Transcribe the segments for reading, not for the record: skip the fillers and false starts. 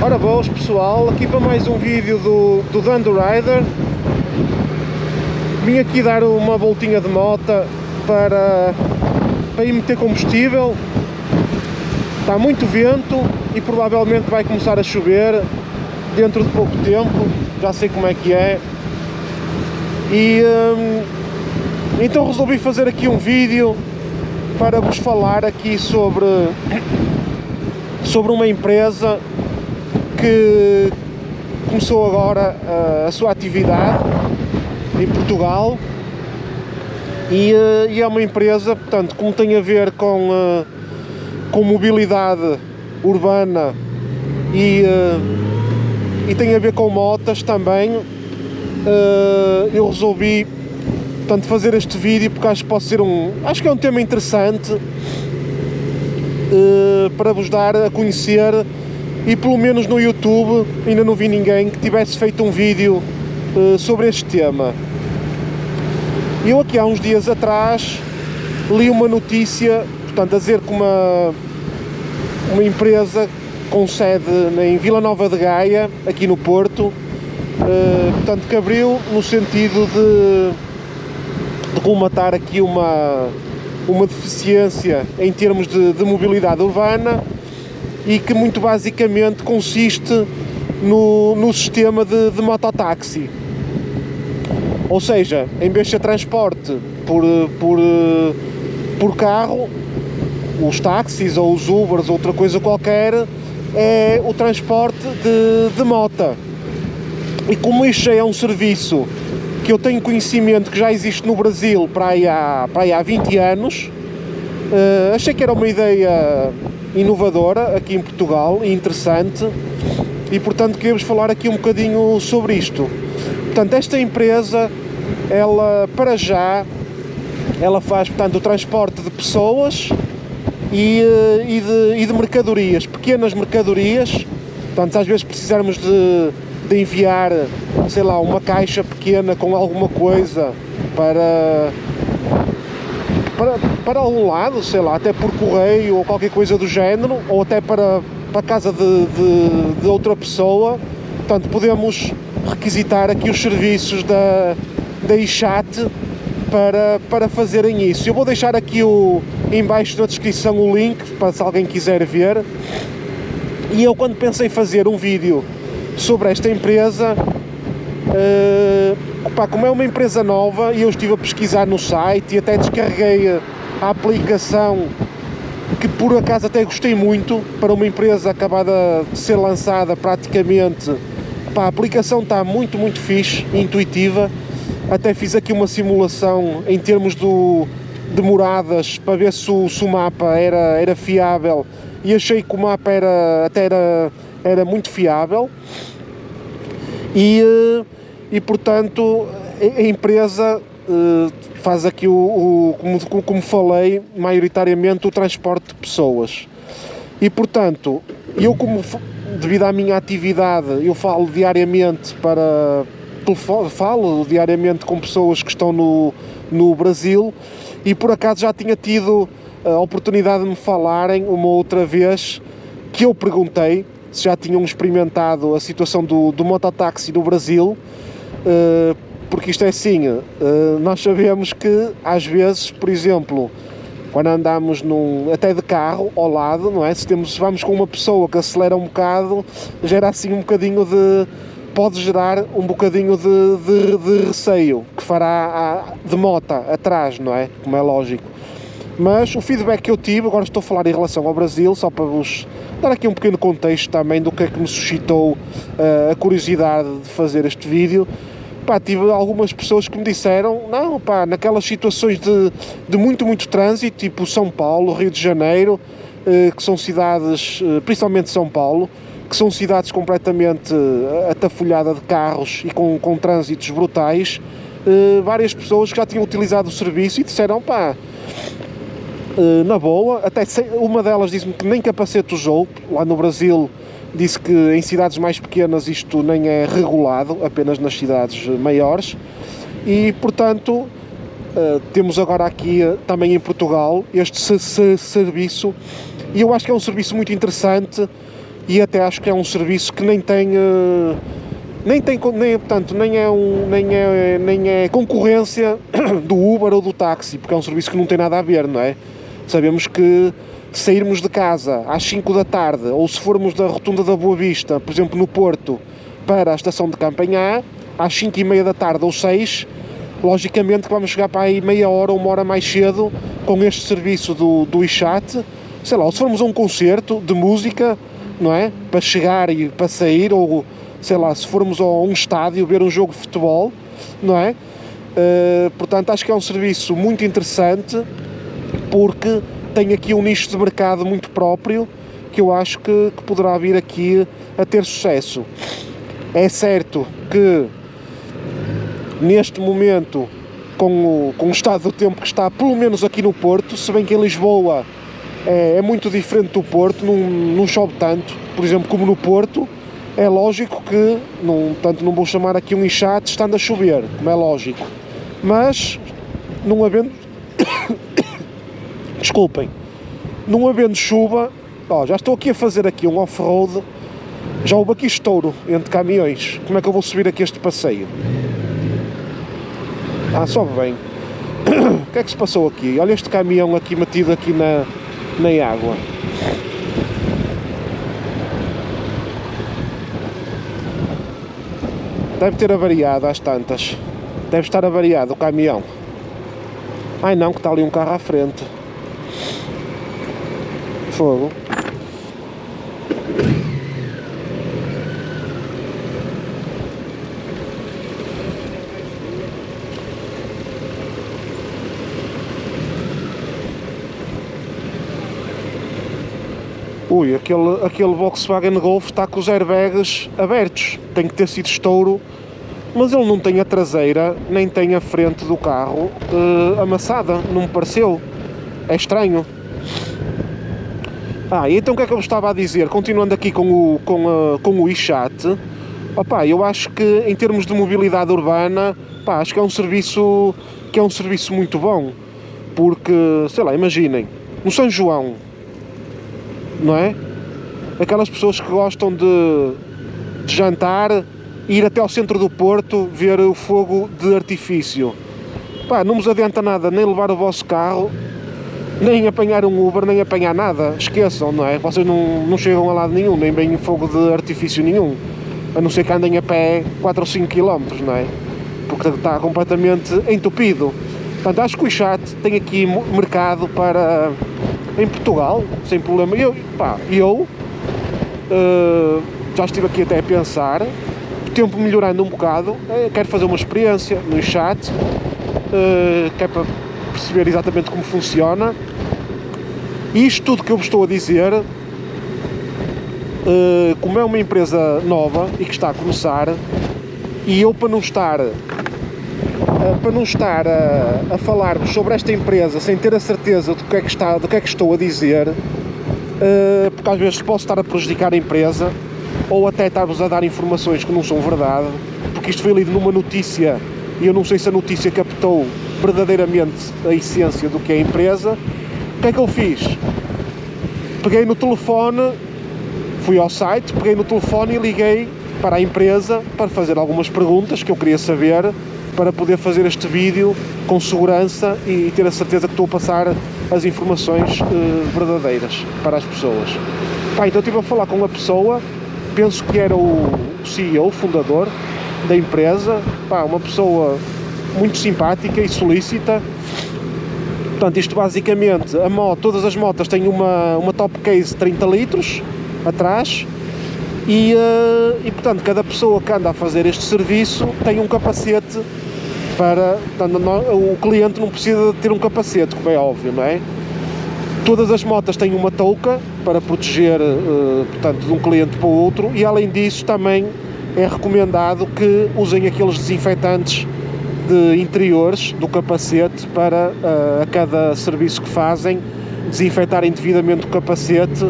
Ora boas pessoal, aqui para mais um vídeo do Dando Rider. Vim aqui dar uma voltinha de moto para ir meter combustível. Está muito vento e provavelmente vai começar a chover dentro de pouco tempo, já sei como é que é. E então resolvi fazer aqui um vídeo para vos falar aqui sobre uma empresa que começou agora a sua atividade em Portugal e é uma empresa, portanto, como tem a ver com mobilidade urbana e tem a ver com motas também. Eu resolvi, portanto, fazer este vídeo porque acho que pode ser acho que é um tema interessante para vos dar a conhecer. E pelo menos no YouTube ainda não vi ninguém que tivesse feito um vídeo sobre este tema. Eu aqui há uns dias atrás li uma notícia, portanto, a dizer que uma empresa com sede em Vila Nova de Gaia, aqui no Porto, portanto, que abriu no sentido de colmatar aqui uma deficiência em termos de mobilidade urbana, e que muito basicamente consiste no sistema de mototáxi. Ou seja, em vez de ser transporte por carro, os táxis ou os Ubers ou outra coisa qualquer, é o transporte de moto. E como isto é um serviço que eu tenho conhecimento que já existe no Brasil para aí há 20 anos, achei que era uma ideia inovadora aqui em Portugal e interessante, e portanto queria-vos falar aqui um bocadinho sobre isto. Portanto, esta empresa, ela para já, ela faz, portanto, o transporte de pessoas e de mercadorias, pequenas mercadorias. Portanto, às vezes precisarmos de enviar, sei lá, uma caixa pequena com alguma coisa para algum lado, sei lá, até por correio ou qualquer coisa do género, ou até para a casa de outra pessoa. Portanto, podemos requisitar aqui os serviços da iChat para fazerem isso. Eu vou deixar aqui em baixo na descrição o link para se alguém quiser ver. E eu, quando pensei fazer um vídeo sobre esta empresa, como é uma empresa nova e eu estive a pesquisar no site e até descarreguei a aplicação, que por acaso até gostei muito, para uma empresa acabada de ser lançada praticamente. A aplicação está muito fixe e intuitiva. Até fiz aqui uma simulação em termos de moradas para ver se o mapa era fiável, e achei que o mapa era muito fiável. E portanto a empresa faz aqui como falei, maioritariamente o transporte de pessoas. E portanto, eu, devido à minha atividade, eu falo diariamente com pessoas que estão no Brasil, e por acaso já tinha tido a oportunidade de me falarem uma outra vez, que eu perguntei se já tinham experimentado a situação do mototáxi no Brasil, porque isto é assim, nós sabemos que às vezes, por exemplo, quando andamos até de carro ao lado, não é? Se vamos com uma pessoa que acelera um bocado, gera assim um bocadinho pode gerar um bocadinho de receio, que fará de moto atrás, não é? Como é lógico. Mas o feedback que eu tive, agora estou a falar em relação ao Brasil, só para vos dar aqui um pequeno contexto também do que é que me suscitou a curiosidade de fazer este vídeo. Tive algumas pessoas que me disseram, não, naquelas situações de muito trânsito, tipo São Paulo, Rio de Janeiro, que são cidades, principalmente São Paulo, que são cidades completamente atafolhadas de carros e com trânsitos brutais, várias pessoas que já tinham utilizado o serviço e disseram, na boa, até uma delas disse-me que nem capacete usou. Lá no Brasil disse que em cidades mais pequenas isto nem é regulado, apenas nas cidades maiores. E portanto temos agora aqui também em Portugal este serviço, e eu acho que é um serviço muito interessante, e até acho que é um serviço que nem tem, portanto, nem é concorrência do Uber ou do táxi, porque é um serviço que não tem nada a ver, não é? Sabemos que sairmos de casa às 5 da tarde, ou se formos da Rotunda da Boa Vista, por exemplo no Porto, para a estação de Campanhã, às 5h30 da tarde ou 6, logicamente que vamos chegar para aí meia hora ou uma hora mais cedo com este serviço do iChat. Sei lá, ou se formos a um concerto de música, não é? Para chegar e para sair, ou sei lá, se formos a um estádio ver um jogo de futebol, não é? Portanto, acho que é um serviço muito interessante, porque tem aqui um nicho de mercado muito próprio, que eu acho que poderá vir aqui a ter sucesso. É certo que neste momento, com o estado do tempo que está, pelo menos aqui no Porto, se bem que em Lisboa é muito diferente do Porto, não chove tanto, por exemplo, como no Porto, é lógico que, não vou chamar aqui um iChat estando a chover, como é lógico, mas não havendo, desculpem, não havendo chuva, já estou aqui a fazer aqui um off-road, já houve aqui estouro entre caminhões, como é que eu vou subir aqui este passeio? Sobe bem. O que é que se passou aqui? Olha este caminhão aqui metido aqui na água. Deve ter avariado às tantas. Deve estar avariado o caminhão. Ai não, que está ali um carro à frente. Fogo. Ui, aquele Volkswagen Golf está com os airbags abertos, tem que ter sido estouro, mas ele não tem a traseira, nem tem a frente do carro amassada, não me pareceu, é estranho. E então o que é que eu estava a dizer, continuando aqui com o iChat, eu acho que em termos de mobilidade urbana, acho que é um serviço muito bom, porque, sei lá, imaginem, no São João, não é? Aquelas pessoas que gostam de jantar, ir até ao centro do Porto, ver o fogo de artifício. Não vos adianta nada nem levar o vosso carro, nem apanhar um Uber, nem apanhar nada. Esqueçam, não é? Vocês não chegam a lado nenhum, nem bem fogo de artifício nenhum. A não ser que andem a pé 4 ou 5 km, não é? Porque está completamente entupido. Portanto, acho que o iChat tem aqui mercado para... em Portugal, sem problema. Eu já estive aqui até a pensar, o tempo melhorando um bocado, quero fazer uma experiência no iChat, que é para perceber exatamente como funciona. E isto tudo que eu vos estou a dizer, como é uma empresa nova e que está a começar, e eu para não estar a falar-vos sobre esta empresa sem ter a certeza do que é que estou a dizer, porque às vezes posso estar a prejudicar a empresa, ou até estar-vos a dar informações que não são verdade, porque isto foi lido numa notícia e eu não sei se a notícia captou verdadeiramente a essência do que é a empresa. O que é que eu fiz? Peguei no telefone, fui ao site, peguei no telefone e liguei para a empresa para fazer algumas perguntas que eu queria saber, para poder fazer este vídeo com segurança e ter a certeza que estou a passar as informações verdadeiras para as pessoas. Então eu estive a falar com uma pessoa, penso que era o CEO, fundador da empresa, uma pessoa muito simpática e solícita. Portanto, isto basicamente, todas as motas têm uma top case de 30 litros atrás, e portanto cada pessoa que anda a fazer este serviço tem um capacete para... Portanto, o cliente não precisa de ter um capacete, como é óbvio, não é? Todas as motas têm uma touca para proteger, portanto, de um cliente para o outro, e além disso também é recomendado que usem aqueles desinfetantes de interiores do capacete para, a cada serviço que fazem, desinfetarem devidamente o capacete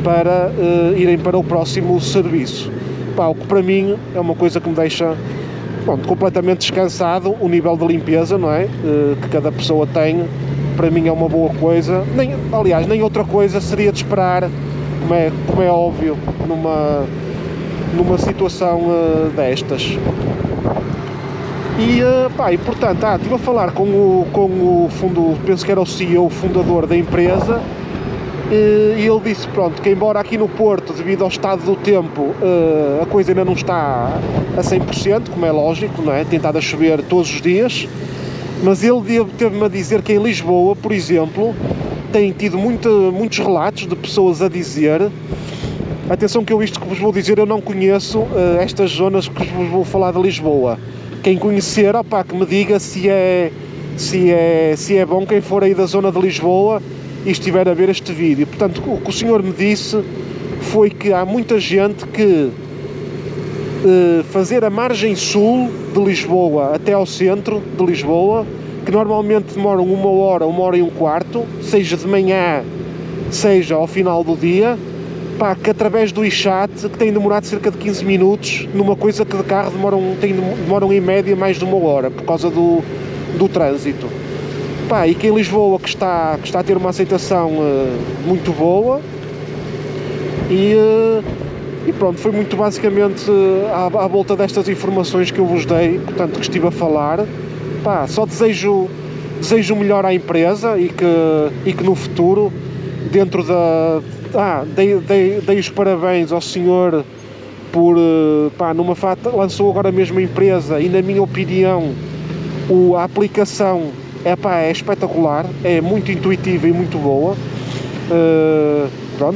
para irem para o próximo serviço. O que para mim é uma coisa que me deixa completamente descansado, o nível de limpeza, não é? Que cada pessoa tem, para mim é uma boa coisa. Aliás, nem outra coisa seria de esperar como é óbvio numa situação destas. E portanto, estive a falar com o fundo, penso que era o CEO, o fundador da empresa, e ele disse, pronto, que embora aqui no Porto, devido ao estado do tempo, a coisa ainda não está a 100%, como é lógico, não é? Tem estado a chover todos os dias, mas ele teve-me a dizer que em Lisboa, por exemplo, tem tido muitos relatos de pessoas a dizer, atenção que isto que vos vou dizer, eu não conheço estas zonas que vos vou falar de Lisboa. Quem conhecer, que me diga se é bom quem for aí da zona de Lisboa e estiver a ver este vídeo. Portanto, o que o senhor me disse foi que há muita gente que fazer a margem sul de Lisboa até ao centro de Lisboa, que normalmente demoram 1 hora e um quarto, seja de manhã, seja ao final do dia, que através do Ixate, que tem demorado cerca de 15 minutos, numa coisa que de carro demoram em média mais de 1 hora, por causa do trânsito. E que em Lisboa que está a ter uma aceitação muito boa, e pronto, foi muito basicamente à volta destas informações que eu vos dei, portanto, que estive a falar. Só desejo o melhor à empresa e que no futuro, dentro da... dei os parabéns ao senhor por... lançou agora mesmo a empresa e, na minha opinião, a aplicação é espetacular, é muito intuitiva e muito boa.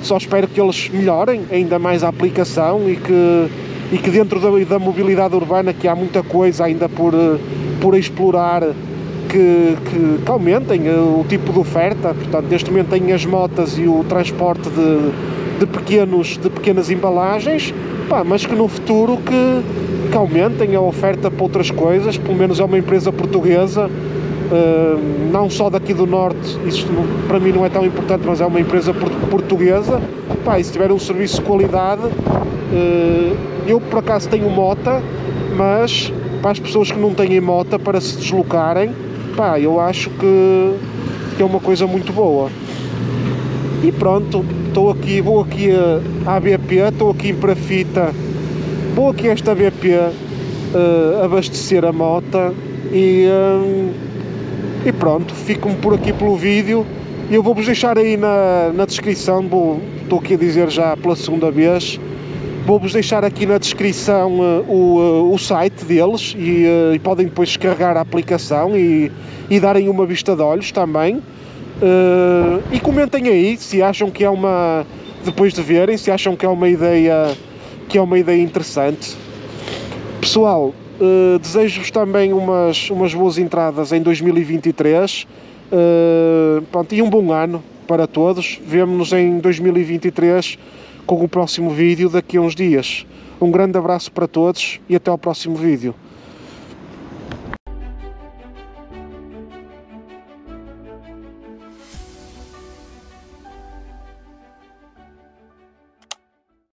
Só espero que eles melhorem ainda mais a aplicação e que dentro da mobilidade urbana, que há muita coisa ainda por explorar, que aumentem o tipo de oferta. Portanto, neste momento tem as motas e o transporte de pequenas embalagens, mas que no futuro que aumentem a oferta para outras coisas. Pelo menos é uma empresa portuguesa, não só daqui do Norte, isso para mim não é tão importante, mas é uma empresa portuguesa, e se tiver um serviço de qualidade, eu por acaso tenho mota, mas para as pessoas que não têm mota para se deslocarem, eu acho que é uma coisa muito boa. E pronto, vou aqui à BP, estou aqui em Perafita, vou aqui a esta BP abastecer a mota e pronto, fico-me por aqui pelo vídeo. Eu vou-vos deixar aí na descrição, estou aqui a dizer já pela segunda vez, vou-vos deixar aqui na descrição o site deles e podem depois descarregar a aplicação e darem uma vista de olhos também. E comentem aí se acham que é depois de verem, se acham que é uma ideia interessante. Pessoal, desejo-vos também umas boas entradas em 2023, e um bom ano para todos. Vemo-nos em 2023 com o próximo vídeo daqui a uns dias. Um grande abraço para todos e até ao próximo vídeo.